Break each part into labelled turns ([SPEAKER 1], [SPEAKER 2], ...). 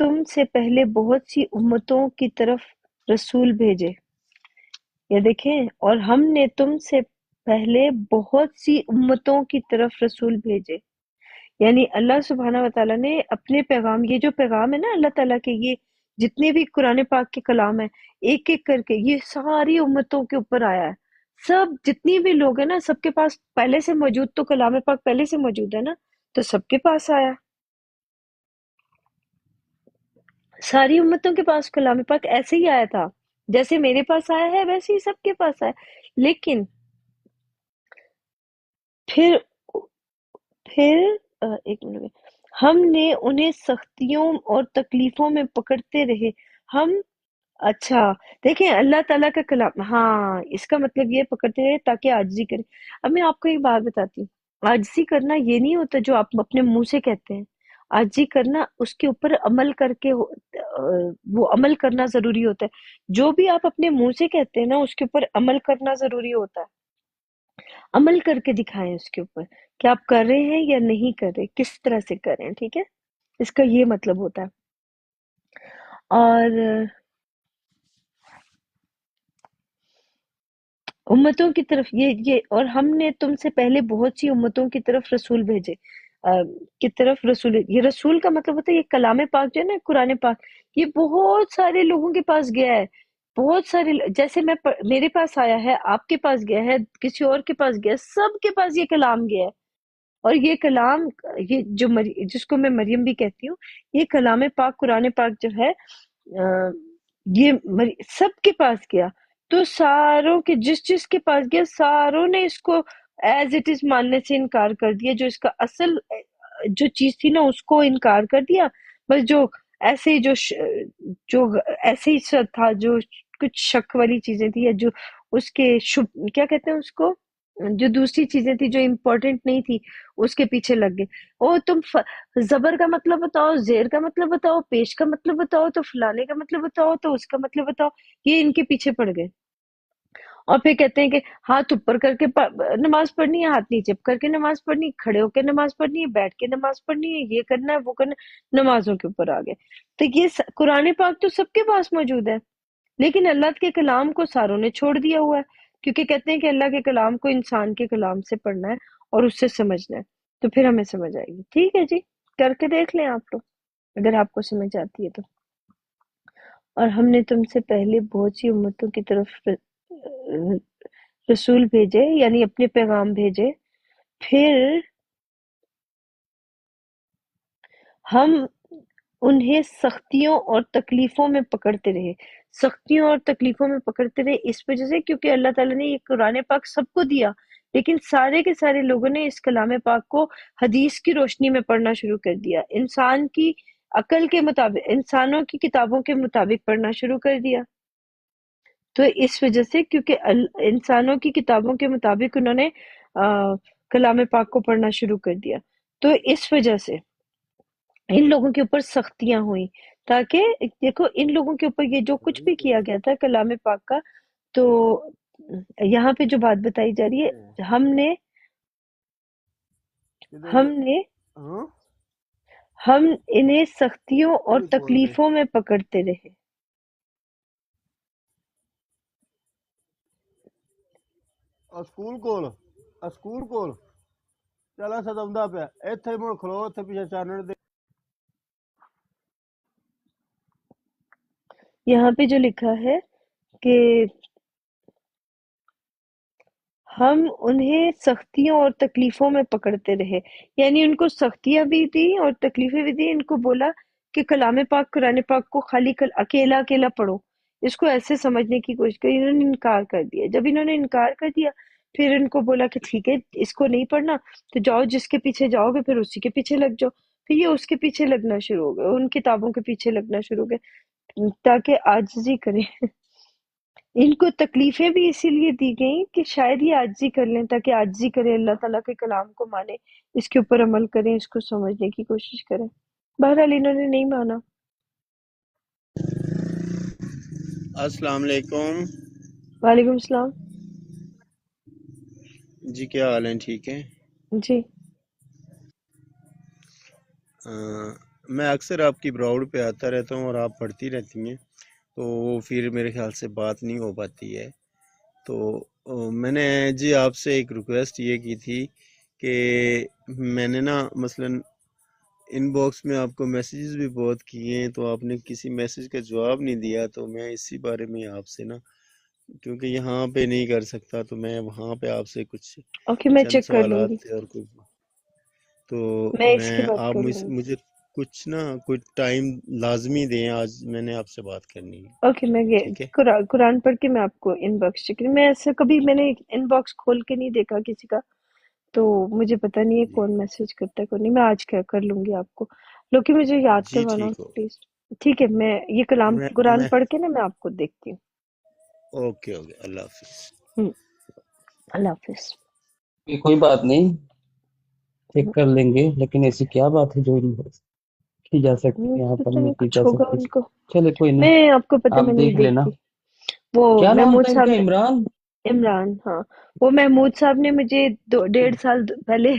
[SPEAKER 1] تم سے پہلے بہت سی امتوں کی طرف رسول بھیجے. یہ دیکھیں، اور ہم نے تم سے پہلے بہت سی امتوں کی طرف رسول بھیجے. یعنی اللہ سبحانہ وتعالیٰ نے اپنے پیغام، یہ جو پیغام ہے نا اللہ تعالیٰ کے، یہ جتنے بھی قرآن پاک کے کلام ہیں ایک ایک کر کے یہ ساری امتوں کے اوپر آیا ہے. سب جتنی بھی لوگ ہیں نا، سب کے پاس پہلے سے موجود، تو کلام پاک پہلے سے موجود ہے نا، تو سب کے پاس آیا. ساری امتوں کے پاس کلام پاک ایسے ہی آیا تھا، جیسے میرے پاس آیا ہے ویسے ہی سب کے پاس آیا. لیکن پھر ایک منٹ، ہم نے انہیں سختیوں اور تکلیفوں میں پکڑتے رہے. ہم اچھا دیکھیں اللہ تعالیٰ کا کلام، ہاں اس کا مطلب یہ پکڑتے رہے تاکہ عاجزی کریں. اب میں آپ کو ایک بات بتاتی ہوں، عاجزی کرنا یہ نہیں ہوتا جو آپ اپنے منہ سے کہتے ہیں. عاجزی کرنا اس کے اوپر عمل کر کے وہ عمل کرنا ضروری ہوتا ہے. جو بھی آپ اپنے منہ سے کہتے ہیں نا اس کے اوپر عمل کرنا ضروری ہوتا ہے. عمل کر کے دکھائیں اس کے اوپر کہ آپ کر رہے ہیں یا نہیں کر رہے، کس طرح سے کر رہے ہیں. ٹھیک ہے، اس کا یہ مطلب ہوتا ہے. اور امتوں کی طرف یہ اور ہم نے تم سے پہلے بہت سی امتوں کی طرف رسول بھیجے. کی طرف رسول، یہ رسول کا مطلب ہوتا ہے یہ کلام پاک جو ہے نا قرآن پاک، یہ بہت سارے لوگوں کے پاس گیا ہے. بہت سارے جیسے میرے پاس آیا ہے، آپ کے پاس گیا ہے، کسی اور کے پاس گیا ہے، سب کے پاس یہ کلام گیا ہے. اور یہ کلام، یہ جو جس کو میں مریم بھی کہتی ہوں، یہ کلام پاک قرآن پاک جو ہے یہ سب کے پاس گیا. تو ساروں کے جس کے پاس گیا ساروں نے اس کو ایز اٹ از ماننے سے انکار کر دیا. جو اس کا اصل جو چیز تھی نا اس کو انکار کر دیا. بس جو ایسے ہی جو ایسے ہی تھا، جو کچھ شک والی چیزیں تھی، یا جو اس کے کیا کہتے ہیں اس کو، جو دوسری چیزیں تھی جو امپورٹنٹ نہیں تھی اس کے پیچھے لگ گئے. او تم زبر کا مطلب بتاؤ، زیر کا مطلب بتاؤ، پیش کا مطلب بتاؤ، تو فلانے کا مطلب بتاؤ، تو اس کا مطلب بتاؤ. یہ ان کے پیچھے پڑ گئے. اور پھر کہتے ہیں کہ ہاتھ اوپر کر کے نماز پڑھنی ہے، ہاتھ نیچے کر کے نماز پڑھنی ہے، کھڑے ہو کے نماز پڑھنی ہے، بیٹھ کے نماز پڑھنی ہے، یہ کرنا ہے وہ کرنا ہے، نمازوں کے اوپر آ گئے. تو یہ قرآن پاک تو سب کے پاس موجود ہے، لیکن اللہ کے کلام کو ساروں نے چھوڑ دیا ہوا ہے، کیونکہ کہتے ہیں کہ اللہ کے کلام کو انسان کے کلام سے پڑھنا ہے اور اس سے سمجھنا ہے، تو پھر ہمیں سمجھ آئے گی. ٹھیک ہے جی، کر کے دیکھ لیں آپ لوگ اگر آپ کو سمجھ آتی ہے تو. اور ہم نے تم سے پہلے بہت سی امتوں کی طرف رسول بھیجے، یعنی اپنے پیغام بھیجے. پھر ہم انہیں سختیوں اور تکلیفوں میں پکڑتے رہے. سختیوں اور تکلیفوں میں پکڑتے رہے اس وجہ سے کیونکہ اللہ تعالیٰ نے یہ قرآن پاک سب کو دیا، لیکن سارے کے سارے لوگوں نے اس کلام پاک کو حدیث کی روشنی میں پڑھنا شروع کر دیا، انسان کی عقل کے مطابق، انسانوں کی کتابوں کے مطابق پڑھنا شروع کر دیا. تو اس وجہ سے کیونکہ انسانوں کی کتابوں کے مطابق انہوں نے کلام پاک کو پڑھنا شروع کر دیا، تو اس وجہ سے ان لوگوں کے اوپر سختیاں ہوئیں. تاکہ دیکھو ان لوگوں کے اوپر یہ جو کچھ بھی کیا گیا تھا کلام پاک کا، تو یہاں پہ جو بات بتائی جا رہی ہے، ہم انہیں سختیوں اور تکلیفوں میں پکڑتے رہے. یہاں پہ جو لکھا ہے کہ ہم انہیں سختیوں اور تکلیفوں میں پکڑتے رہے، یعنی ان کو سختیاں بھی دی اور تکلیفیں بھی دی. ان کو بولا کہ کلام پاک قرآن پاک کو خالی اکیلا پڑھو، اس کو ایسے سمجھنے کی کوشش کی. انہوں نے انکار کر دیا. جب انہوں نے انکار کر دیا پھر ان کو بولا کہ ٹھیک ہے اس کو نہیں پڑھنا تو جاؤ جس کے پیچھے جاؤ گے پھر اسی کے پیچھے لگ جاؤ. پھر یہ اس کے پیچھے لگنا شروع ہو گئے، ان کتابوں کے پیچھے لگنا شروع ہو گئے تاکہ عاجزی کریں. ان کو تکلیفیں بھی اسی لیے دی گئیں کہ شاید یہ عاجزی کر لیں، تاکہ عاجزی کریں، اللہ تعالیٰ کے کلام کو مانیں، اس کے اوپر عمل کریں، اس کو سمجھنے کی کوشش کریں. بہرحال انہوں نے نہیں مانا.
[SPEAKER 2] السلام علیکم
[SPEAKER 1] وعلیکم السلام.
[SPEAKER 2] جی، کیا حال ہیں؟ ٹھیک ہیں
[SPEAKER 1] جی.
[SPEAKER 2] میں اکثر آپ کی براؤڈ پہ آتا رہتا ہوں اور آپ پڑھتی رہتی ہیں، تو وہ پھر میرے خیال سے بات نہیں ہو پاتی ہے۔ تو میں نے جی آپ سے ایک ریکویسٹ یہ کی تھی کہ میں نے نا مثلا ان باکس میں آپ کو میسیجز بھی بہت کیے ہیں، تو آپ نے کسی میسیج کا جواب نہیں دیا، تو میں اسی بارے میں آپ سے نا، کیونکہ یہاں پہ نہیں کر سکتا تو میں وہاں پہ آپ سے کچھ
[SPEAKER 1] اوکے، میں
[SPEAKER 2] چند
[SPEAKER 1] چیک کر لوں
[SPEAKER 2] سوالات
[SPEAKER 1] گی،
[SPEAKER 2] تھے اور کچھ، تو
[SPEAKER 1] میں اس کے
[SPEAKER 2] میں
[SPEAKER 1] بعد
[SPEAKER 2] آپ
[SPEAKER 1] کر لوں گی۔
[SPEAKER 2] مجھے کچھ نا کچھ ٹائم لازمی دیں، آج میں نے آپ سے بات کرنی ہے،
[SPEAKER 1] اوکے، میں
[SPEAKER 2] ٹھیک ہے؟
[SPEAKER 1] قرآن پڑھ کے میں آپ کو ان باکس چیک، میں ایسا کبھی میں نے ان باکس کھول کے نہیں دیکھا کسی کا، تو مجھے پتہ نہیں ہے
[SPEAKER 2] جی
[SPEAKER 1] کون میسج کرتا ہے کون نہیں۔ میں آج کیا کر لوں گی آپ کو، لیکن مجھے یاد
[SPEAKER 2] جی
[SPEAKER 1] کروانا
[SPEAKER 2] ٹھیک ہو،
[SPEAKER 1] پلیز۔ ٹھیک ہے، میں یہ کلام
[SPEAKER 2] میں
[SPEAKER 1] قرآن
[SPEAKER 2] میں
[SPEAKER 1] پڑھ کے نا میں آپ کو دیکھتی
[SPEAKER 2] اوکے اوکے، اللہ حافظ۔
[SPEAKER 1] ہوں۔ اللہ حافظ۔
[SPEAKER 3] یہ کوئی بات نہیں، چیک کر لیں گے، لیکن ایسی کیا بات ہے جو نہیں کی جا سکتی، یہاں پر
[SPEAKER 1] پتہ
[SPEAKER 3] نہیں
[SPEAKER 1] نہیں
[SPEAKER 3] کی
[SPEAKER 1] کچھ
[SPEAKER 3] جا
[SPEAKER 1] ہوگا
[SPEAKER 3] سکتی؟
[SPEAKER 1] ان کو،
[SPEAKER 3] چلے کوئی نہیں،
[SPEAKER 1] میں آپ کو پتہ
[SPEAKER 3] آپ
[SPEAKER 1] میں نہیں
[SPEAKER 3] دیکھ لینا۔
[SPEAKER 1] دیکھتی۔ وہ
[SPEAKER 3] کیا نام
[SPEAKER 1] محمود
[SPEAKER 3] تھا ان
[SPEAKER 1] صاحب
[SPEAKER 3] کا؟
[SPEAKER 1] نے،
[SPEAKER 3] عمران؟
[SPEAKER 1] عمران، ہاں، وہ محمود صاحب نے مجھے 1.5 سال پہلے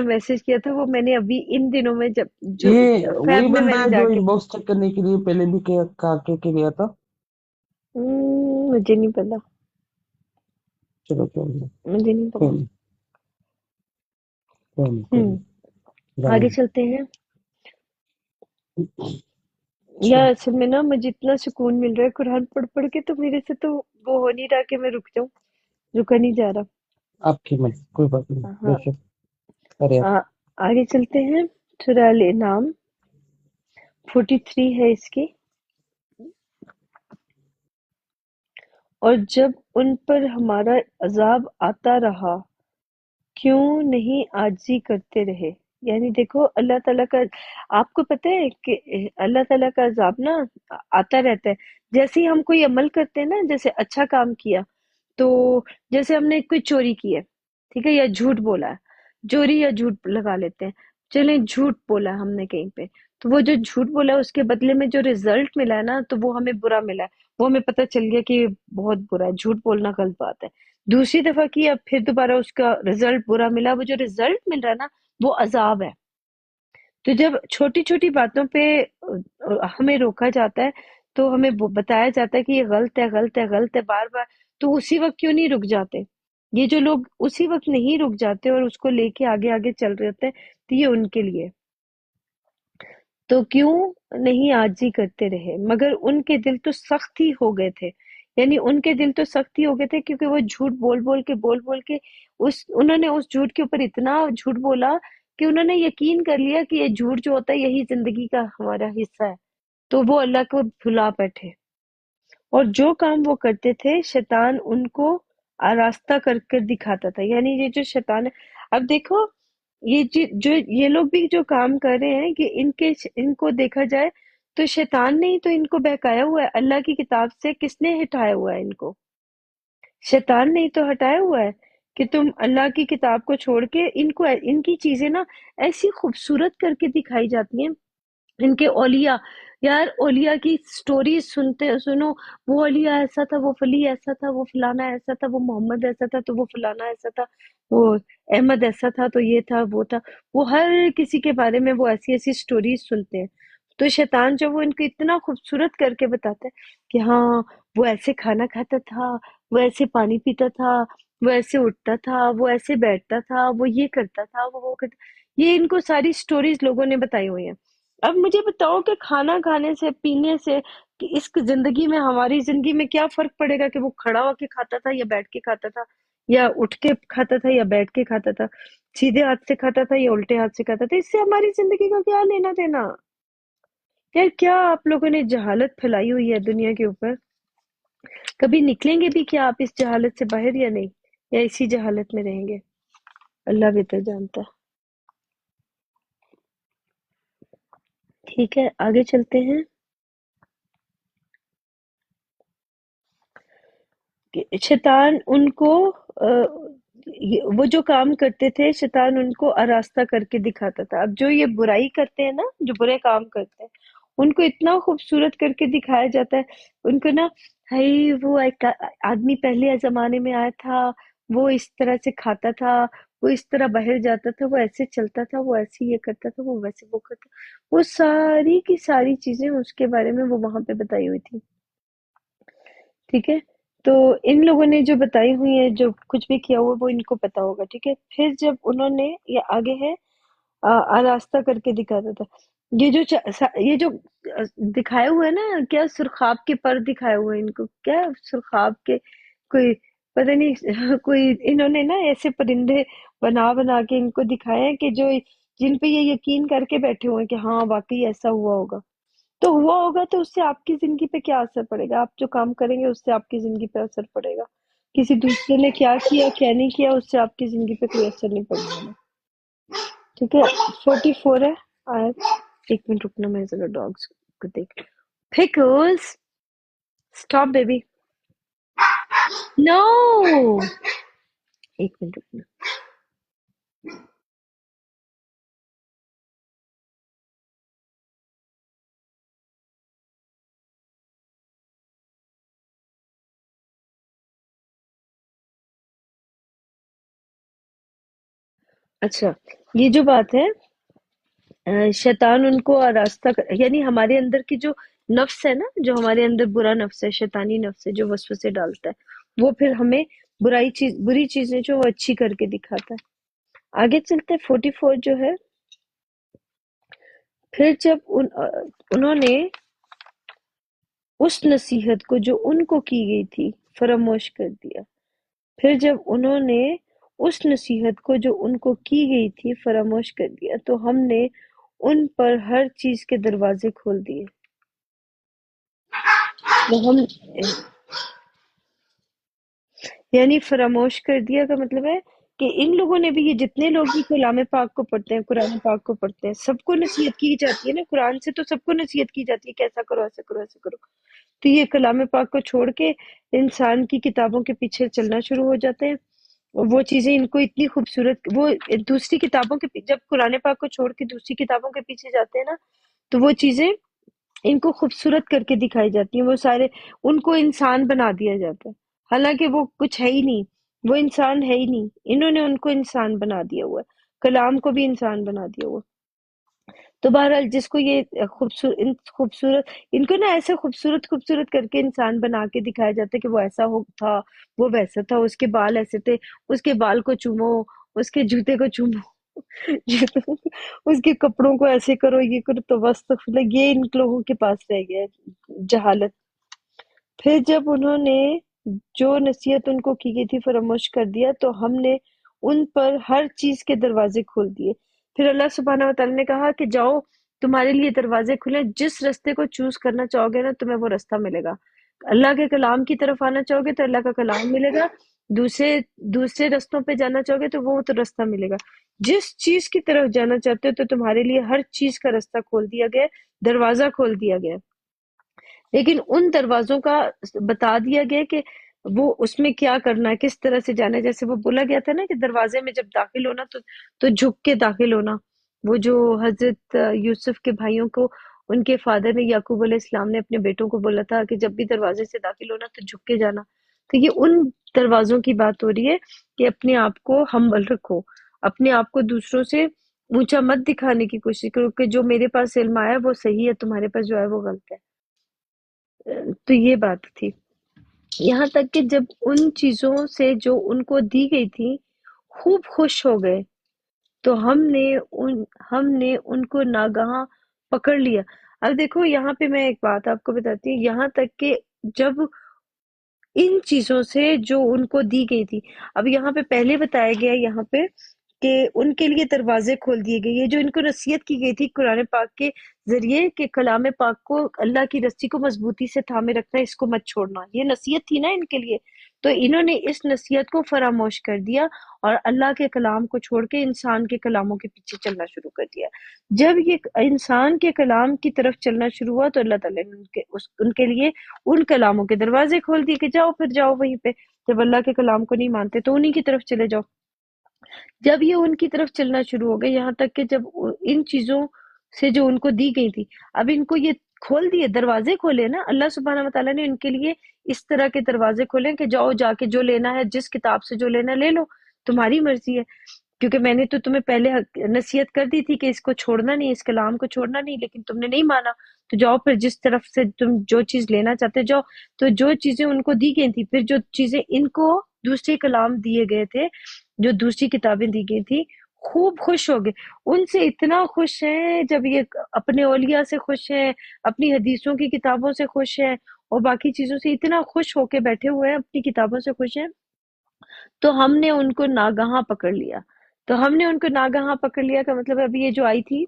[SPEAKER 1] میسج کیا تھا، وہ میں نے ابھی ان دنوں میں جب جو
[SPEAKER 3] یہ وہی
[SPEAKER 1] فیب میں
[SPEAKER 3] بندہ
[SPEAKER 1] میں نے
[SPEAKER 3] ہے
[SPEAKER 1] جا
[SPEAKER 3] جو
[SPEAKER 1] کے،
[SPEAKER 3] ان باکس چیک کرنے کے لیے پہلے بھی کہا کے گیا تھا؟
[SPEAKER 1] مجھے نہیں پتا،
[SPEAKER 3] چلو کوئی نہیں،
[SPEAKER 1] مجھے نہیں
[SPEAKER 3] کوئی
[SPEAKER 1] پتا۔
[SPEAKER 3] نہیں، کوئی نہیں، کوئی نہیں،
[SPEAKER 1] آگے
[SPEAKER 3] جانے
[SPEAKER 1] چلتے ہیں۔
[SPEAKER 3] دیں۔
[SPEAKER 1] یا
[SPEAKER 3] اچھا،
[SPEAKER 1] اصل میں نا مجھے اتنا سکون مل رہا ہے قرآن پڑھ پڑھ کے، تو میرے سے تو وہ ہو نہیں رہا کہ میں رک جاؤں، رکا نہیں جا
[SPEAKER 3] آپ کی مرضی، کوئی بات نہیں،
[SPEAKER 1] رہا۔
[SPEAKER 3] بے
[SPEAKER 1] ہاں،
[SPEAKER 3] شک، ارے
[SPEAKER 1] آگے چلتے ہیں۔ سورہ الانعام 43 ہے اس کی۔ اور جب ان پر ہمارا عذاب آتا رہا کیوں نہیں عاجزی کرتے رہے؟ یعنی دیکھو اللہ تعالیٰ کا، آپ کو پتہ ہے کہ اللہ تعالیٰ کا عذاب نا آتا رہتا ہے، جیسے ہی ہم کوئی عمل کرتے ہیں نا، جیسے اچھا کام کیا، تو جیسے ہم نے کوئی چوری کی ہے، ٹھیک ہے، یا جھوٹ بولا ہے، چوری یا جھوٹ لگا لیتے ہیں، چلیں جھوٹ بولا ہم نے کہیں پہ، تو وہ جو جھوٹ بولا ہے اس کے بدلے میں جو رزلٹ ملا ہے نا، تو وہ ہمیں برا ملا ہے، وہ ہمیں پتہ چل گیا کہ یہ بہت برا ہے، جھوٹ بولنا غلط بات ہے۔ دوسری دفعہ کیا، پھر دوبارہ اس کا رزلٹ برا ملا، وہ جو رزلٹ مل رہا ہے نا وہ عذاب ہے۔ تو جب چھوٹی چھوٹی باتوں پہ ہمیں روکا جاتا ہے، تو ہمیں بتایا جاتا ہے کہ یہ غلط ہے، غلط ہے، غلط ہے، بار بار، تو اسی وقت کیوں نہیں رک جاتے؟ یہ جو لوگ اسی وقت نہیں رک جاتے اور اس کو لے کے آگے آگے چل رہے ہوتے ہیں، تو یہ ان کے لیے، تو کیوں نہیں عاجزی کرتے رہے؟ مگر ان کے دل تو سخت ہی ہو گئے تھے، یعنی ان کے دل تو سخت ہی ہو گئے تھے، کیونکہ وہ جھوٹ بول بول کے انہوں نے اس جھوٹ کے اوپر اتنا جھوٹ بولا کہ انہوں نے یقین کر لیا کہ یہ جھوٹ جو ہوتا ہے یہی زندگی کا ہمارا حصہ ہے، تو وہ اللہ کو بھلا بیٹھے، اور جو کام وہ کرتے تھے شیطان ان کو آراستہ کر کر دکھاتا تھا۔ یعنی یہ جو شیطان ہے، اب دیکھو یہ جو یہ لوگ بھی جو کام کر رہے ہیں کہ ان کو دیکھا جائے تو شیطان نے ہی تو ان کو بہکایا ہوا ہے، اللہ کی کتاب سے کس نے ہٹایا ہوا ہے ان کو؟ شیطان نے ہی تو ہٹایا ہوا ہے کہ تم اللہ کی کتاب کو چھوڑ کے ان کی چیزیں نا ایسی خوبصورت کر کے دکھائی جاتی ہیں، ان کے اولیاء، یار اولیاء کی سٹوریز سنو، وہ اولیاء ایسا تھا، وہ فلی ایسا تھا، وہ فلانا ایسا تھا، وہ محمد ایسا تھا تو وہ فلانا ایسا تھا، وہ احمد ایسا تھا تو یہ تھا وہ تھا، وہ ہر کسی کے بارے میں وہ ایسی ایسی سٹوریز سنتے ہیں۔ تو شیطان جو وہ ان کو اتنا خوبصورت کر کے بتاتا ہے کہ ہاں وہ ایسے کھانا کھاتا تھا، وہ ایسے پانی پیتا تھا، وہ ایسے اٹھتا تھا، وہ ایسے بیٹھتا تھا، وہ یہ کرتا تھا، وہ کرتا، یہ ان کو ساری سٹوریز لوگوں نے بتائی ہوئی ہیں۔ اب مجھے بتاؤ کہ کھانا کھانے سے، پینے سے، کہ اس کی زندگی میں، ہماری زندگی میں کیا فرق پڑے گا کہ وہ کھڑا ہو کے کھاتا تھا یا بیٹھ کے کھاتا تھا، یا اٹھ کے کھاتا تھا یا بیٹھ کے کھاتا تھا، سیدھے ہاتھ سے کھاتا تھا یا الٹے ہاتھ سے کھاتا تھا؟ اس سے ہماری زندگی کا کیا لینا دینا؟ یار کیا آپ لوگوں نے جہالت پھیلائی ہوئی ہے دنیا کے اوپر؟ کبھی نکلیں گے بھی کیا آپ اس جہالت سے باہر یا نہیں، یا اسی جہالت میں رہیں گے؟ اللہ بہتر جانتا ہے۔ ٹھیک ہے، آگے چلتے ہیں۔ کہ شیطان ان کو وہ جو کام کرتے تھے شیطان ان کو آراستہ کر کے دکھاتا تھا۔ اب جو یہ برائی کرتے ہیں نا، جو برے کام کرتے ہیں، ان کو اتنا خوبصورت کر کے دکھایا جاتا ہے، ان کو نا، ہائی وہ ایک آدمی پہلے زمانے میں آیا تھا، وہ اس طرح سے کھاتا تھا، وہ اس طرح باہر جاتا تھا، وہ ایسے چلتا تھا، وہ ایسے یہ کرتا تھا، وہ ویسے وہ کرتا، وہ ساری کی ساری چیزیں اس کے بارے میں وہ وہاں پہ بتائی ہوئی تھی، ٹھیک ہے؟ تو ان لوگوں نے جو بتائی ہوئی ہے، جو کچھ بھی کیا ہوا وہ ان کو پتا ہوگا، ٹھیک ہے؟ پھر جب انہوں نے یہ آگے ہے آراستہ کر کے دکھاتا تھا، یہ جو دکھائے ہوئے نا، کیا سرخاب کے پر دکھائے ہوئے ان کو، کیا سرخاب کے کوئی پتہ نہیں کوئی انہوں نے نا ایسے پرندے بنا بنا کے ان کو دکھائے ہیں کہ جو جن پہ یہ یقین کر کے بیٹھے ہوئے ہیں کہ ہاں واقعی ایسا ہوا ہوگا، تو ہوا ہوگا تو اس سے آپ کی زندگی پہ کیا اثر پڑے گا؟ آپ جو کام کریں گے اس سے آپ کی زندگی پہ اثر پڑے گا، کسی دوسرے نے کیا کیا کیا نہیں کیا اس سے آپ کی زندگی پہ کوئی اثر نہیں پڑنے والا، ٹھیک ہے؟ 44 ہے آیت، ایک منٹ رکنا میں ذرا ڈاگس کو دیکھ لوں۔ پکلز اسٹاپ بیبی، نو، ایک منٹ رکنا۔ اچھا، یہ جو بات ہے شیطان ان کو آراستہ یعنی ہمارے اندر کی جو نفس ہے نا، جو ہمارے اندر برا نفس ہے، شیطانی نفس ہے جو وسوسے ڈالتا ہے، وہ پھر ہمیں بری چیزیں جو وہ اچھی کر کے دکھاتا ہے۔ آگے چلتے 44 جو ہے، پھر جب انہوں نے اس نصیحت کو جو ان کو کی گئی تھی فراموش کر دیا، پھر جب انہوں نے اس نصیحت کو جو ان کو کی گئی تھی فراموش کر دیا تو ہم نے ان پر ہر چیز کے دروازے کھول دیے۔ تو ہم یعنی فراموش کر دیا کا مطلب ہے کہ ان لوگوں نے بھی، یہ جتنے لوگ بھی کلام پاک کو پڑھتے ہیں، قرآن پاک کو پڑھتے ہیں، سب کو نصیحت کی جاتی ہے نا، قرآن سے تو سب کو نصیحت کی جاتی ہے کہ ایسا کرو ایسا کرو ایسا کرو، تو یہ کلام پاک کو چھوڑ کے انسان کی کتابوں کے پیچھے چلنا شروع ہو جاتے ہیں، وہ چیزیں ان کو اتنی خوبصورت، وہ دوسری کتابوں کے جب قرآن پاک کو چھوڑ کے دوسری کتابوں کے پیچھے جاتے ہیں نا، تو وہ چیزیں ان کو خوبصورت کر کے دکھائی جاتی ہیں، وہ سارے ان کو انسان بنا دیا جاتا ہے، حالانکہ وہ کچھ ہے ہی نہیں، وہ انسان ہے ہی نہیں، انہوں نے ان کو انسان بنا دیا ہوا ہے، کلام کو بھی انسان بنا دیا ہوا ہے۔ تو بہرحال جس کو یہ خوبصورت ان کو نا ایسے خوبصورت کر کے انسان بنا کے دکھایا جاتا ہے کہ وہ ایسا تھا، وہ ویسا تھا، اس کے بال ایسے تھے، اس کے بال کو چومو، اس کے جوتے کو چومو اس کے کپڑوں کو ایسے کرو، یہ کرو، تو بس یہ ان لوگوں کے پاس رہ گیا ہے، جہالت۔ پھر جب انہوں نے جو نصیحت ان کو کی گئی تھی فراموش کر دیا تو ہم نے ان پر ہر چیز کے دروازے کھول دیے۔ پھر اللہ سبحانہ وتعالی نے کہا کہ جاؤ، تمہارے لیے دروازے کھلے، جس رستے کو چوز کرنا چاہو گے نا تمہیں وہ رستہ ملے گا، اللہ کے کلام کی طرف آنا چاہو گے تو اللہ کا کلام ملے گا، دوسرے رستوں پہ جانا چاہو گے تو وہ تو رستہ ملے گا، جس چیز کی طرف جانا چاہتے ہو تو تمہارے لیے ہر چیز کا رستہ کھول دیا گیا، دروازہ کھول دیا گیا، لیکن ان دروازوں کا بتا دیا گیا کہ وہ اس میں کیا کرنا ہے، کس طرح سے جانا ہے، جیسے وہ بولا گیا تھا نا کہ دروازے میں جب داخل ہونا تو جھک کے داخل ہونا، وہ جو حضرت یوسف کے بھائیوں کو ان کے فادر نے، یعقوب علیہ السلام نے اپنے بیٹوں کو بولا تھا کہ جب بھی دروازے سے داخل ہونا تو جھک کے جانا، تو یہ ان دروازوں کی بات ہو رہی ہے کہ اپنے آپ کو ہمبل رکھو، اپنے آپ کو دوسروں سے اونچا مت دکھانے کی کوشش کرو کہ جو میرے پاس علم آیا وہ صحیح ہے، تمہارے پاس جو ہے وہ غلط ہے۔ تو یہ بات تھی، یہاں تک کہ جب ان چیزوں سے جو ان کو دی گئی تھی خوب خوش ہو گئے تو ہم نے ان کو ناگہاں پکڑ لیا۔ اب دیکھو یہاں پہ میں ایک بات آپ کو بتاتی ہوں، یہاں تک کہ جب ان چیزوں سے جو ان کو دی گئی تھی، اب یہاں پہ پہلے بتایا گیا یہاں پہ کہ ان کے لیے دروازے کھول دیے گئے، یہ جو ان کو نصیحت کی گئی تھی قرآن پاک کے ذریعے کہ کلام پاک کو، اللہ کی رسی کو مضبوطی سے تھامے رکھنا، اس کو مت چھوڑنا، یہ نصیحت تھی نا ان کے لیے، تو انہوں نے اس نصیحت کو فراموش کر دیا اور اللہ کے کلام کو چھوڑ کے انسان کے کلاموں کے پیچھے چلنا شروع کر دیا۔ جب یہ انسان کے کلام کی طرف چلنا شروع ہوا تو اللہ تعالیٰ نے ان کے لیے ان کلاموں کے دروازے کھول دیے کہ جاؤ، پھر جاؤ وہیں پہ، جب اللہ کے کلام کو نہیں مانتے تو انہی کی طرف چلے جاؤ۔ جب یہ ان کی طرف چلنا شروع ہو گئے، یہاں تک کہ جب ان چیزوں سے جو ان کو دی گئی تھی، اب ان کو یہ کھول دیے، دروازے کھولے نا، اللہ سبحانہ وتعالیٰ نے ان کے لیے اس طرح کے دروازے کھولے کہ جاؤ، جا کے جو لینا ہے، جس کتاب سے جو لینا ہے لے لو، تمہاری مرضی ہے۔ کیونکہ میں نے تو تمہیں پہلے نصیحت کر دی تھی کہ اس کو چھوڑنا نہیں، اس کلام کو چھوڑنا نہیں، لیکن تم نے نہیں مانا۔ تو جاؤ پھر جس طرف سے تم جو چیز لینا چاہتے جاؤ۔ تو جو چیزیں ان کو دی گئی تھی، پھر جو چیزیں ان کو دوسرے کلام دیے گئے تھے، جو دوسری کتابیں دی گئی تھی، خوب خوش ہو گئے، ان سے اتنا خوش ہیں، جب یہ اپنے اولیاء سے خوش ہیں، اپنی حدیثوں کی کتابوں سے خوش ہیں، اور باقی چیزوں سے اتنا خوش ہو کے بیٹھے ہوئے ہیں، اپنی کتابوں سے خوش ہیں۔ تو ہم نے ان کو ناگہاں پکڑ لیا۔ تو ہم نے ان کو ناگہاں پکڑ لیا کا مطلب ابھی یہ جو آئی تھی،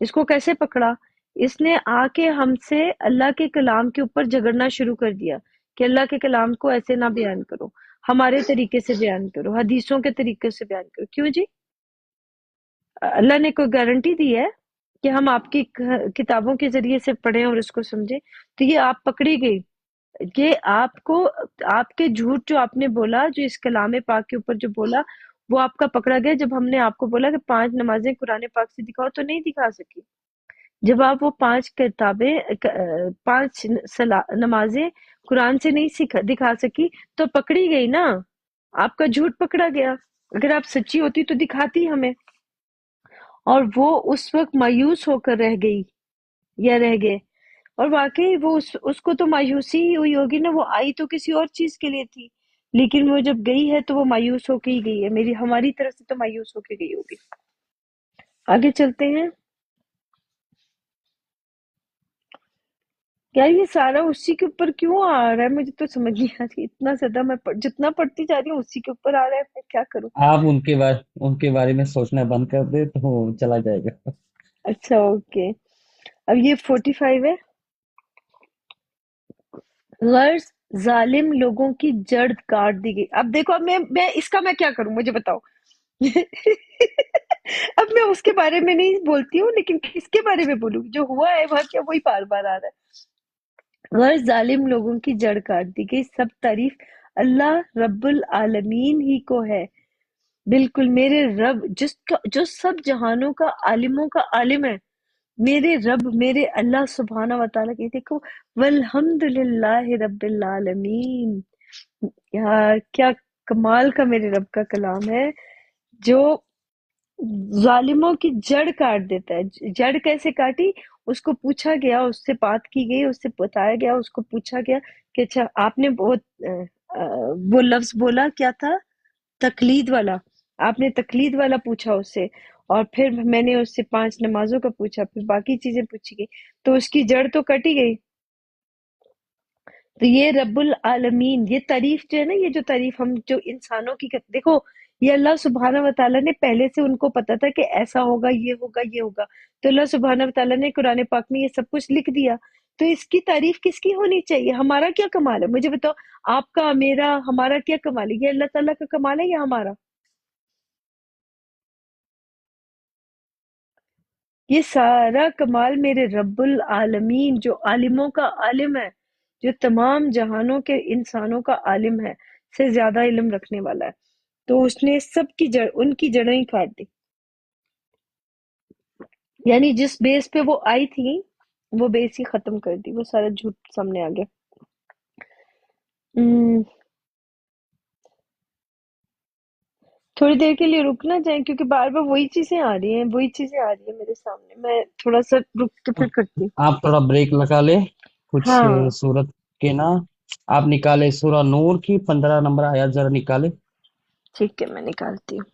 [SPEAKER 1] اس کو کیسے پکڑا؟ اس نے آ کے ہم سے اللہ کے کلام کے اوپر جھگڑنا شروع کر دیا کہ اللہ کے کلام کو ایسے نہ بیان کرو، ہمارے طریقے سے بیان کرو، حدیثوں کے طریقے سے بیان کرو۔ کیوں جی؟ اللہ نے کوئی گارنٹی دی ہے کہ ہم آپ کی کتابوں کے ذریعے سے پڑھیں اور اس کو سمجھیں؟ تو یہ آپ پکڑی گئی کہ آپ کو، آپ کے جھوٹ جو آپ نے بولا، جو اس کلام پاک کے اوپر جو بولا، وہ آپ کا پکڑا گیا۔ جب ہم نے آپ کو بولا کہ 5 نمازیں قرآن پاک سے دکھاؤ، تو نہیں دکھا سکی۔ جب آپ وہ 5 کتابیں 5 نمازیں قرآن سے نہیں دکھا سکی، تو پکڑی گئی نا، آپ کا جھوٹ پکڑا گیا۔ اگر آپ سچی ہوتی تو دکھاتی ہمیں۔ اور وہ اس وقت مایوس ہو کر رہ گئی یا رہ گئے، اور واقعی وہ اس کو تو مایوسی ہی ہوئی ہوگی نا، وہ آئی تو کسی اور چیز کے لیے تھی، لیکن وہ جب گئی ہے تو وہ مایوس ہو کے ہی گئی ہے، ہماری طرف سے تو مایوس ہو کے گئی ہوگی۔ آگے چلتے ہیں۔ یار یہ سارا اسی کے اوپر کیوں آ رہا ہے؟ مجھے تو سمجھ نہیں آ رہی، اتنا زیادہ میں جتنا پڑھتی جا رہی ہوں اسی کے اوپر آ رہا ہے، میں کیا کروں؟
[SPEAKER 3] آپ ان کے بارے میں سوچنا بند کر دے تو چلا جائے گا۔
[SPEAKER 1] اچھا اوکے، اب یہ 45 ہے۔ غرض ظالم لوگوں کی جڑ کاٹ دی گئی۔ اب دیکھو، اب میں اس کا میں کیا کروں، مجھے بتاؤ۔ اب میں اس کے بارے میں نہیں بولتی ہوں، لیکن کس کے بارے میں بولوں؟ جو ہوا ہے وہاں کیا وہی بار بار آ رہا ہے۔ غرض ظالم لوگوں کی جڑ کاٹ دی گئی، سب تعریف اللہ رب العالمین ہی کو ہے۔ بالکل میرے رب جو سب جہانوں کا عالموں کا عالم ہے، میرے رب میرے اللہ سبحانہ و تعالیٰ کی، دیکھو والحمد للہ رب العالمین۔ یار کیا کمال کا میرے رب کا کلام ہے، جو ظالموں کی جڑ کاٹ دیتا ہے۔ جڑ کیسے کاٹی؟ اس کو پوچھا گیا، اس سے بات کی گئی، اس سے بتایا گیا، اس کو پوچھا گیا کہ اچھا آپ نے وہ لفظ بولا کیا تھا؟ تقلید والا۔ آپ نے تقلید والا پوچھا اس سے، اور پھر میں نے اس سے 5 نمازوں کا پوچھا، پھر باقی چیزیں پوچھی گئی، تو اس کی جڑ تو کٹی گئی۔ تو یہ رب العالمین، یہ تعریف جو ہے نا، یہ جو تعریف ہم جو انسانوں کی دیکھو، یہ اللہ سبحانہ و تعالیٰ نے پہلے سے ان کو پتا تھا کہ ایسا ہوگا، یہ ہوگا، یہ ہوگا، تو اللہ سبحانہ و تعالیٰ نے قرآن پاک میں یہ سب کچھ لکھ دیا۔ تو اس کی تعریف کس کی ہونی چاہیے؟ ہمارا کیا کمال ہے؟ مجھے بتاؤ، آپ کا، میرا، ہمارا کیا کمال ہے؟ یہ اللہ تعالیٰ کا کمال ہے یا ہمارا؟ یہ سارا کمال میرے رب العالمین، جو عالموں کا عالم ہے، جو تمام جہانوں کے انسانوں کا عالم ہے، سے زیادہ علم رکھنے والا ہے۔ تو اس نے سب کی جڑ، ان کی جڑیں ہی کاٹ دی، یعنی جس بیس پہ وہ آئی تھی وہ بیس ہی ختم کر دی، وہ سارا جھوٹ سامنے آ گیا۔ تھوڑی دیر کے لیے رکنا چاہیں، کیونکہ بار بار وہی چیزیں آ رہی ہیں میرے سامنے، میں تھوڑا سا رک کے پھر کرتی ہوں۔
[SPEAKER 3] آپ تھوڑا بریک لگا لے کچھ
[SPEAKER 1] ہاں
[SPEAKER 3] سورت کے نا، آپ نکالے سورہ نور کی 15 نمبر آیات ذرا نکالے،
[SPEAKER 1] ٹھیک ہے، میں نکالتی ہوں۔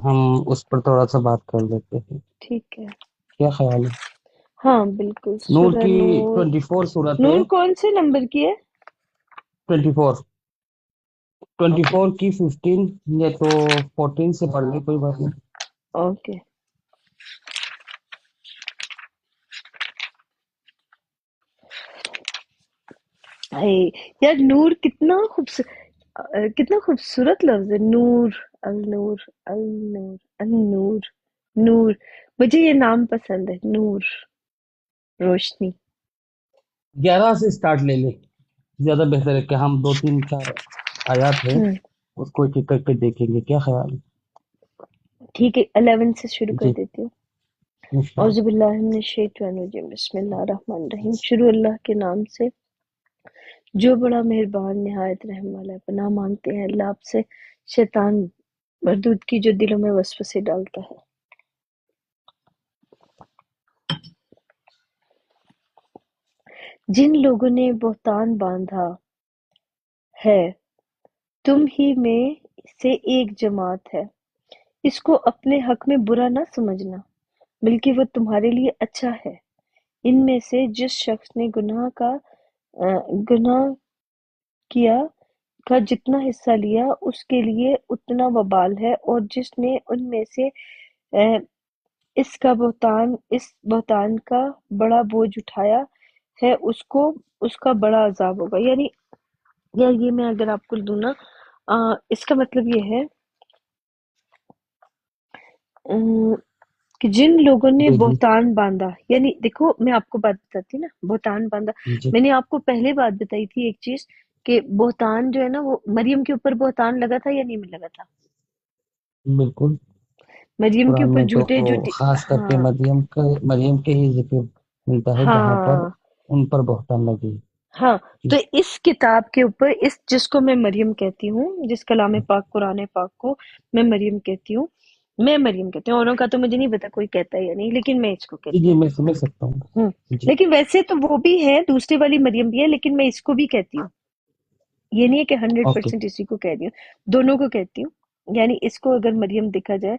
[SPEAKER 3] ہم اس پر تھوڑا سا بات کر لیتے ہیں،
[SPEAKER 1] ٹھیک ہے،
[SPEAKER 3] کیا خیال ہے؟
[SPEAKER 1] ہاں بالکل۔
[SPEAKER 3] نور
[SPEAKER 1] سورہ
[SPEAKER 3] کی
[SPEAKER 1] نور،
[SPEAKER 3] 24 سورت ہے،
[SPEAKER 1] نور کون سے نمبر کی ہے؟
[SPEAKER 3] 24 کی 15 یا تو 14 سے پڑھ لے، کوئی بات نہیں۔
[SPEAKER 1] اوکے۔ یار نور کتنا خوبصورت لفظ ہے، نور، النور، النور، النور، نور۔ مجھے یہ نام پسند ہے، نور، روشنی۔
[SPEAKER 3] 11 سے سٹارٹ لے لے، زیادہ بہتر ہے کہ ہم 2 3 4 آیات ہے اس کو ایک ایک کر کے دیکھیں گے، کیا خیال ہے؟
[SPEAKER 1] ٹھیک ہے، 11 سے شروع کر
[SPEAKER 3] جی
[SPEAKER 1] دیتی ہوں۔
[SPEAKER 3] انشاءاللہ۔
[SPEAKER 1] اعوذ باللہ من الشیطان الرجیم، بسم اللہ الرحمن الرحیم۔ شروع اللہ کے نام سے جو بڑا مہربان نہایت رحم والا ہے۔ پناہ مانگتے ہیں اللہ آپ سے شیطان مردود کی جو دلوں میں وسوسے ڈالتا ہے۔ جن لوگوں نے بہتان باندھا ہے تم ہی میں سے ایک جماعت ہے، اس کو اپنے حق میں برا نہ سمجھنا بلکہ وہ تمہارے لیے اچھا ہے۔ ان میں سے جس شخص نے گناہ کیا کا جتنا حصہ لیا اس کے لیے اتنا وبال ہے، اور جس نے ان میں سے اس بہتان کا بڑا بوجھ اٹھایا ہے اس کا بڑا عذاب ہوگا۔ یعنی یار یہ میں اگر آپ کو دوں نا، اس کا مطلب یہ ہے کہ جن لوگوں نے
[SPEAKER 3] جی جی
[SPEAKER 1] بہتان باندھا، یعنی دیکھو میں آپ کو بات بتاتی نا، بہتان باندھا،
[SPEAKER 3] جی
[SPEAKER 1] میں نے آپ کو پہلے بات بتائی تھی ایک چیز کہ بہتان جو ہے نا وہ مریم کے اوپر بہتان لگا تھا یا نہیں لگا تھا؟
[SPEAKER 3] بالکل،
[SPEAKER 1] مریم کے
[SPEAKER 3] قرآن
[SPEAKER 1] اوپر
[SPEAKER 3] میں تو
[SPEAKER 1] جھوٹے جھوٹے،
[SPEAKER 3] خاص کر کے
[SPEAKER 1] ہاں
[SPEAKER 3] مریم کے ہی ذکر ملتا ہے جہاں پر
[SPEAKER 1] ہاں
[SPEAKER 3] ان پر بہتان لگی۔
[SPEAKER 1] ہاں،
[SPEAKER 3] جی
[SPEAKER 1] تو اس کتاب کے اوپر جس کو میں مریم کہتی ہوں، جس کلام پاک قرآن پاک کو میں مریم کہتی ہوں، اوروں کا تو مجھے نہیں پتا کوئی کہتا ہے یا نہیں، لیکن میں اس کو
[SPEAKER 3] جی
[SPEAKER 1] کہتی
[SPEAKER 3] جی
[SPEAKER 1] ہوں۔
[SPEAKER 3] میں سمجھ سکتا ہوں۔
[SPEAKER 1] ہوں،
[SPEAKER 3] جی
[SPEAKER 1] لیکن ویسے تو وہ بھی ہے، دوسری والی مریم بھی ہے، لیکن میں اس کو بھی کہتی ہوں، یہ نہیں ہے کہ
[SPEAKER 3] اوکے
[SPEAKER 1] 100% اسی کو کہہ رہی ہوں، دونوں کو کہتی ہوں۔ یعنی اس کو اگر مریم دیکھا جائے،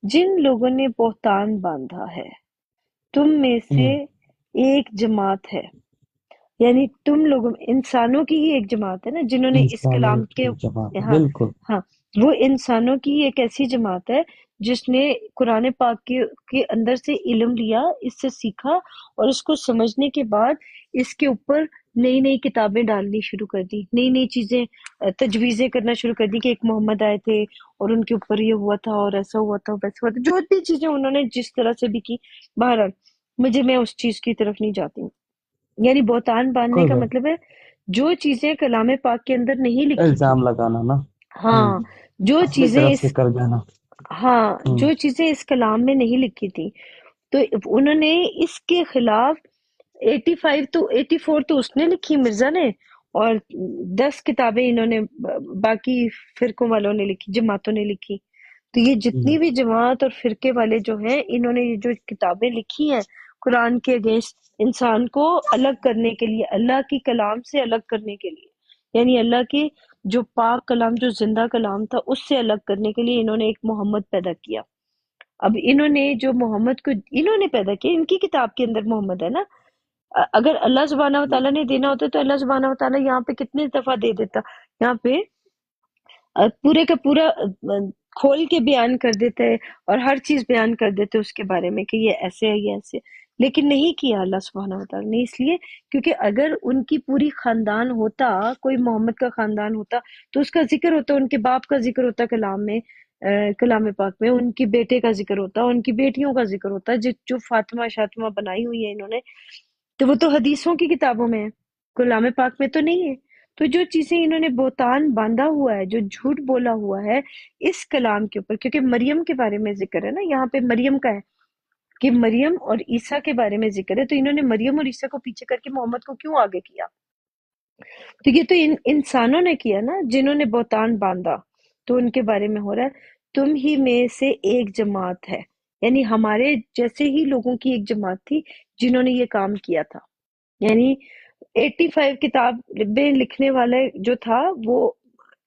[SPEAKER 1] جن لوگوں نے بہتان باندھا ہے تم میں سے ایک جماعت ہے، یعنی تم لوگوں انسانوں کی ہی ایک جماعت ہے نا جنہوں نے اس
[SPEAKER 3] انسانوں
[SPEAKER 1] کلام کے،
[SPEAKER 3] کی جماعت،
[SPEAKER 1] ہاں
[SPEAKER 3] بالکل
[SPEAKER 1] ہاں، وہ انسانوں کی ایک ایسی جماعت ہے جس نے قرآن پاک کے اندر سے علم لیا، اس سے سیکھا، اور اس کو سمجھنے کے بعد اس کے اوپر نئی نئی کتابیں ڈالنی شروع کر دی، نئی نئی چیزیں تجویزیں کرنا شروع کر دی کہ ایک محمد آئے تھے اور ان کے اوپر یہ ہوا تھا اور ایسا ہوا تھا ویسا ہوا تھا، جو بھی چیزیں انہوں نے جس طرح سے بھی کی۔ بہرحال میں اس چیز کی طرف نہیں جاتی ہوں، یعنی بہتان باندھنے
[SPEAKER 3] کوئی
[SPEAKER 1] کا
[SPEAKER 3] بات،
[SPEAKER 1] مطلب ہے جو چیزیں کلام پاک کے اندر نہیں لکھی تھی،
[SPEAKER 3] الزام لگانا نا،
[SPEAKER 1] ہاں جو
[SPEAKER 3] اپنی
[SPEAKER 1] چیزیں
[SPEAKER 3] طرف سے کر جانا۔
[SPEAKER 1] ہاں
[SPEAKER 3] ہوں
[SPEAKER 1] جو چیزیں اس کلام میں نہیں لکھی تھی، تو انہوں نے اس کے خلاف 85 تو 84 تو اس نے لکھی، مرزا نے، اور 10 کتابیں انہوں نے باقی فرقوں والوں نے لکھی، جماعتوں نے لکھی۔ تو یہ جتنی بھی جماعت اور فرقے والے جو ہیں، انہوں نے یہ جو کتابیں لکھی ہیں قرآن کے اگینسٹ، انسان کو الگ کرنے کے لیے، اللہ کی کلام سے الگ کرنے کے لیے، یعنی اللہ کی جو پاک کلام، جو زندہ کلام تھا، اس سے الگ کرنے کے لیے انہوں نے ایک محمد پیدا کیا۔ اب انہوں نے جو محمد کو انہوں نے پیدا کیا، ان کی کتاب کے اندر محمد ہے نا۔ اگر اللہ سبحانہ و تعالیٰ نے دینا ہوتا تو اللہ سبحانہ و تعالیٰ یہاں پہ کتنے دفعہ دے دیتا، یہاں پہ پورے کا پورا کھول کے بیان کر دیتے اور ہر چیز بیان کر دیتے اس کے بارے میں کہ یہ ایسے ہے، یہ ایسے، لیکن نہیں کیا اللہ سبحانہ و تعالیٰ نے، اس لیے کیونکہ اگر ان کی پوری خاندان ہوتا، کوئی محمد کا خاندان ہوتا تو اس کا ذکر ہوتا، ان کے باپ کا ذکر ہوتا کلام میں، کلام پاک میں، ان کی بیٹے کا ذکر ہوتا، ان کی بیٹیوں کا ذکر ہوتا، جو فاطمہ شاطمہ بنائی ہوئی ہے انہوں نے، تو وہ تو حدیثوں کی کتابوں میں ہے، کلام پاک میں تو نہیں ہے۔ تو جو چیزیں انہوں نے بہتان باندھا ہوا ہے، جو جھوٹ بولا ہوا ہے اس کلام کے اوپر، کیونکہ مریم کے بارے میں ذکر ہے نا، یہاں پہ مریم کا ہے کہ مریم اور عیسیٰ کے بارے میں ذکر ہے، تو انہوں نے مریم اور عیسیٰ کو پیچھے کر کے محمد کو کیوں آگے کیا؟ تو یہ تو انسانوں نے کیا نا جنہوں نے بہتان باندھا، تو ان کے بارے میں ہو رہا ہے تم ہی میں سے ایک جماعت ہے، یعنی ہمارے جیسے ہی لوگوں کی ایک جماعت تھی جنہوں نے یہ کام کیا تھا۔ یعنی 85 کتابیں لکھنے والے جو تھا وہ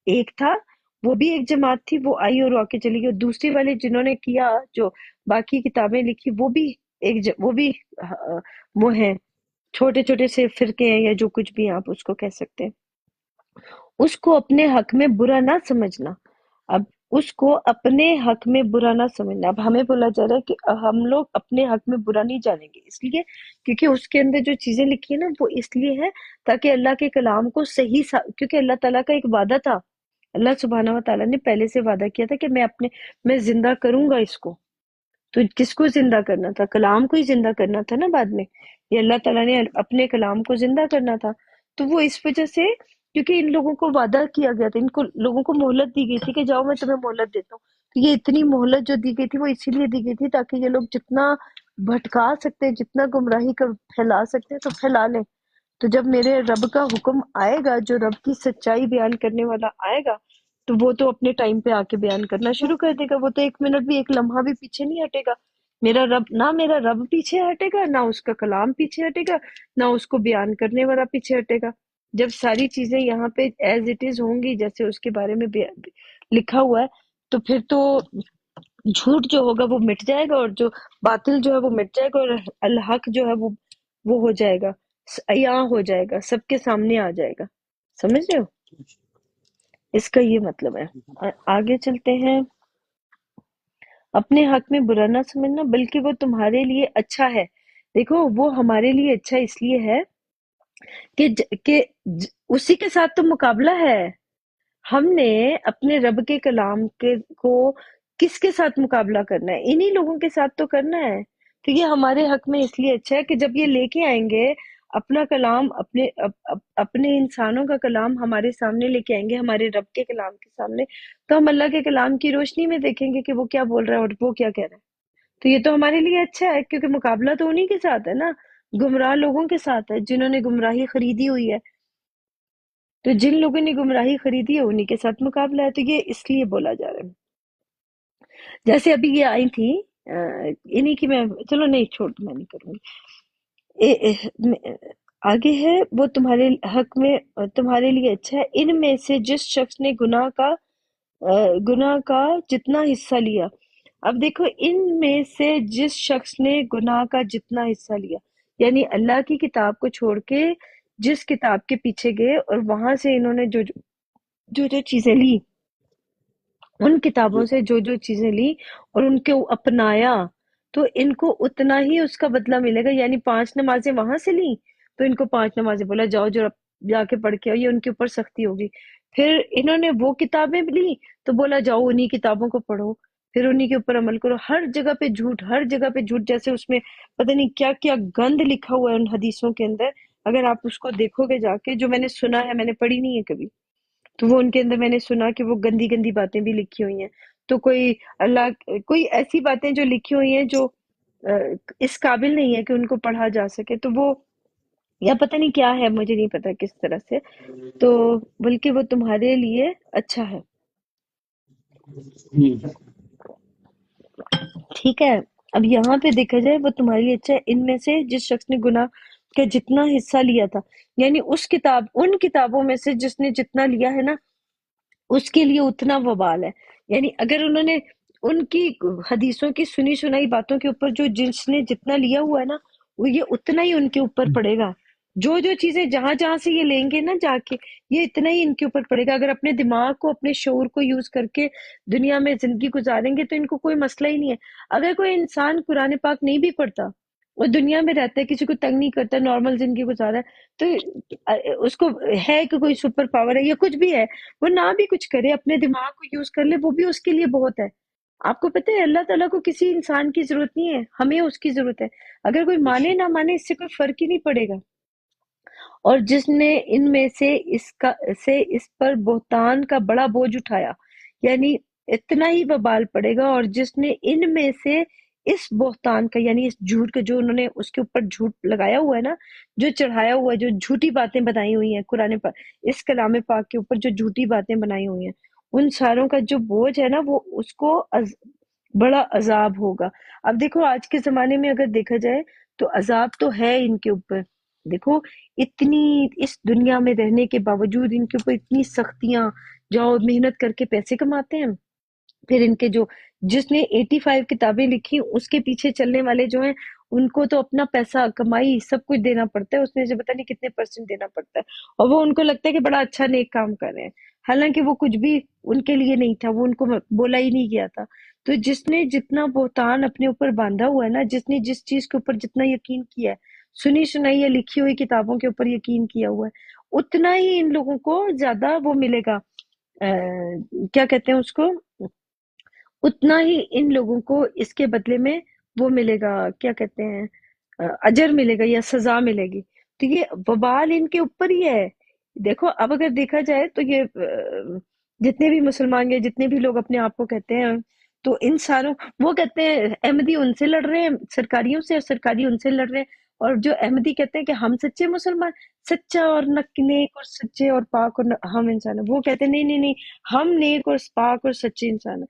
[SPEAKER 1] ایک تھا، وہ بھی ایک جماعت تھی، وہ آئی اور آ کے چلی گئی، اور دوسری والے جنہوں نے کیا، جو باقی کتابیں لکھی، وہ بھی وہ بھی وہ ہیں، چھوٹے چھوٹے سے فرقے ہیں یا جو کچھ بھی آپ اس کو کہہ سکتے ہیں۔ اس کو اپنے حق میں برا نہ سمجھنا، اب اس کو اپنے حق میں برا نہ سمجھنا، اب ہمیں بولا جا رہا ہے کہ ہم لوگ اپنے حق میں برا نہیں جانیں گے، اس لیے کیونکہ اس کے اندر جو چیزیں لکھی ہیں نا وہ اس لیے ہے تاکہ اللہ کے کلام کو صحیح کیونکہ اللہ تعالیٰ کا ایک وعدہ تھا، اللہ سبحانہ و تعالیٰ نے پہلے سے وعدہ کیا تھا کہ میں زندہ کروں گا اس کو، تو کس کو زندہ کرنا تھا؟ کلام کو ہی زندہ کرنا تھا نا بعد میں، یہ اللہ تعالیٰ نے اپنے کلام کو زندہ کرنا تھا، تو وہ اس وجہ سے کیونکہ ان لوگوں کو وعدہ کیا گیا تھا، ان کو لوگوں کو مہلت دی گئی تھی کہ جاؤ میں تمہیں مہلت دیتا ہوں، تو یہ اتنی مہلت جو دی گئی تھی وہ اسی لیے دی گئی تھی تاکہ یہ لوگ جتنا بھٹکا سکتے ہیں، جتنا گمراہی کا پھیلا سکتے ہیں تو پھیلا لیں۔ تو جب میرے رب کا حکم آئے گا، جو رب کی سچائی بیان کرنے والا آئے گا، تو وہ تو اپنے ٹائم پہ آ کے بیان کرنا شروع کر دے گا، وہ تو ایک منٹ بھی ایک لمحہ بھی پیچھے نہیں ہٹے گا۔ میرا رب پیچھے ہٹے گا، نہ اس کا کلام پیچھے ہٹے گا، نہ اس کو بیان کرنے والا پیچھے ہٹے گا۔ جب ساری چیزیں یہاں پہ ایز اٹ از ہوں گی جیسے اس کے بارے میں لکھا ہوا ہے، تو پھر تو جھوٹ جو ہوگا وہ مٹ جائے گا، اور جو باطل جو ہے وہ مٹ جائے گا، اور الحق جو ہے وہ ہو جائے گا، عیاں ہو جائے گا، سب کے سامنے آ جائے گا۔ سمجھ رہے ہو؟ اس کا یہ مطلب ہے۔ آگے چلتے ہیں۔ اپنے حق میں برا نہ سمجھنا بلکہ وہ تمہارے لیے اچھا ہے۔ دیکھو وہ ہمارے لیے اچھا اس لیے ہے کہ اسی کے ساتھ تو مقابلہ ہے۔ ہم نے اپنے رب کے کلام کو کس کے ساتھ مقابلہ کرنا ہے؟ انہی لوگوں کے ساتھ تو کرنا ہے۔ تو یہ ہمارے حق میں اس لیے اچھا ہے کہ جب یہ لے کے آئیں گے اپنا کلام، اپنے انسانوں کا کلام ہمارے سامنے لے کے آئیں گے، ہمارے رب کے کلام کے سامنے، تو ہم اللہ کے کلام کی روشنی میں دیکھیں گے کہ وہ کیا بول رہا ہے اور وہ کیا کہہ رہا ہے۔ تو یہ تو ہمارے لیے اچھا ہے، کیونکہ مقابلہ تو انہی کے ساتھ ہے نا، گمراہ لوگوں کے ساتھ ہے جنہوں نے گمراہی خریدی ہوئی ہے۔ تو جن لوگوں نے گمراہی خریدی ہے انہی کے ساتھ مقابلہ ہے، تو یہ اس لیے بولا جا رہا ہے۔ جیسے ابھی یہ آئی تھی انہی کی، میں چلو نہیں چھوڑ دو، میں نہیں کروں گی۔ آگے ہے وہ تمہارے حق میں تمہارے لیے اچھا ہے، ان میں سے جس شخص نے گناہ کا جتنا حصہ لیا۔ اب دیکھو ان میں سے جس شخص نے گناہ کا جتنا حصہ لیا، یعنی اللہ کی کتاب کو چھوڑ کے جس کتاب کے پیچھے گئے اور وہاں سے انہوں نے جو چیزیں لی، ان کتابوں سے جو چیزیں لی اور ان کو اپنایا، تو ان کو اتنا ہی اس کا بدلہ ملے گا۔ یعنی 5 نمازیں وہاں سے لی تو ان کو 5 نمازیں بولا جاؤ جو جا کے پڑھ کے آؤ، یہ ان کے اوپر سختی ہوگی۔ پھر انہوں نے وہ کتابیں لی تو بولا جاؤ انہی کتابوں کو پڑھو، پھر انہی کے اوپر عمل کرو۔ ہر جگہ پہ جھوٹ، ہر جگہ پہ جھوٹ، جیسے اس میں پتہ نہیں کیا کیا گند لکھا ہوا ہے ان حدیثوں کے اندر۔ اگر آپ اس کو دیکھو گے جا کے، جو میں نے سنا ہے، میں نے پڑھی نہیں ہے کبھی، تو وہ ان کے اندر میں نے سنا کہ وہ گندی گندی باتیں بھی لکھی ہوئی ہیں۔ تو کوئی ایسی باتیں جو لکھی ہوئی ہیں جو اس قابل نہیں ہے کہ ان کو پڑھا جا سکے، تو وہ یا پتہ نہیں کیا ہے، مجھے نہیں پتا کس طرح سے، تو بلکہ وہ تمہارے لیے اچھا ہے۔ ٹھیک ہے، اب یہاں پہ دیکھا جائے وہ تمہارے لیے اچھا ہے، ان میں سے جس شخص نے گناہ کا جتنا حصہ لیا تھا، یعنی ان کتابوں میں سے جس نے جتنا لیا ہے نا، اس کے لیے اتنا وبال ہے۔ یعنی اگر انہوں نے ان کی حدیثوں کی سنی سنائی باتوں کے اوپر جس نے جتنا لیا ہوا ہے نا، وہ یہ اتنا ہی ان کے اوپر پڑے گا۔ جو چیزیں جہاں سے یہ لیں گے نا جا کے، یہ اتنا ہی ان کے اوپر پڑے گا۔ اگر اپنے دماغ کو، اپنے شعور کو یوز کر کے دنیا میں زندگی گزاریں گے تو ان کو کوئی مسئلہ ہی نہیں ہے۔ اگر کوئی انسان قرآن پاک نہیں بھی پڑھتا اور دنیا میں رہتا ہے، کسی کو تنگ نہیں کرتا، نارمل زندگی گزارا ہے، تو اس کو ہے کہ کوئی سپر پاور ہے یا کچھ بھی ہے، وہ نہ بھی کچھ کرے، اپنے دماغ کو یوز کر لے، وہ بھی اس کے لیے بہت ہے۔ آپ کو پتہ ہے اللہ تعالیٰ کو کسی انسان کی ضرورت نہیں ہے، ہمیں اس کی ضرورت ہے۔ اگر کوئی مانے نہ مانے اس سے کوئی فرق ہی نہیں پڑے گا۔ اور جس نے ان میں سے اس پر بہتان کا بڑا بوجھ اٹھایا، یعنی اتنا ہی وبال پڑے گا۔ اور جس نے ان میں سے اس بہتان کا، یعنی اس جھوٹ کا، جو انہوں نے اس کے اوپر جھوٹ لگایا ہوا ہے نا، جو چڑھایا ہوا ہے، جو جھوٹی باتیں بنائی ہوئی ہیں قرآن پاک، اس کلام پاک کے اوپر جو جھوٹی باتیں بنائی ہوئی ہیں، ان ساروں کا جو بوجھ ہے نا، وہ اس کو بڑا عذاب ہوگا۔ اب دیکھو آج کے زمانے میں اگر دیکھا جائے تو عذاب تو ہے ان کے اوپر۔ دیکھو اتنی اس دنیا میں رہنے کے باوجود ان کے اوپر اتنی سختیاں، جاؤ محنت کر کے پیسے کماتے ہیں، پھر ان کے جس نے 85 کتابیں لکھی، اس کے پیچھے چلنے والے جو ہیں، ان کو تو اپنا پیسہ کمائی سب کچھ دینا پڑتا ہے، اس میں سے پتہ نہیں کتنے % دینا پڑتا ہے، اور وہ ان کو لگتا ہے کہ بڑا اچھا نیک کام کر رہے ہیں، حالانکہ وہ کچھ بھی ان کے لیے نہیں تھا، وہ ان کو بولا ہی نہیں گیا تھا۔ تو جس نے جتنا بہتان اپنے اوپر باندھا ہوا ہے نا، جس نے جس چیز کے اوپر جتنا یقین کیا ہے، سنی سنائی یا لکھی ہوئی کتابوں کے اوپر یقین کیا ہوا ہے، اتنا ہی ان لوگوں کو زیادہ وہ ملے گا، کیا کہتے ہیں اس کو، اتنا ہی ان لوگوں کو اس کے بدلے میں وہ ملے گا، کیا کہتے ہیں، اجر ملے گا یا سزا ملے گی۔ تو یہ وبال ان کے اوپر ہی ہے۔ دیکھو اب اگر دیکھا جائے تو یہ جتنے بھی مسلمان یا جتنے بھی لوگ اپنے آپ کو کہتے ہیں، تو ان ساروں، وہ کہتے ہیں احمدی ان سے لڑ رہے ہیں سرکاریوں سے، اور سرکاری ان سے لڑ رہے ہیں، اور جو احمدی کہتے ہیں کہ ہم سچے مسلمان، سچا اور نیک اور سچے اور پاک اور ہم انسان ہیں، وہ کہتے ہیں نہیں نہیں نہیں، ہم نیک اور پاک اور سچے انسان ہیں۔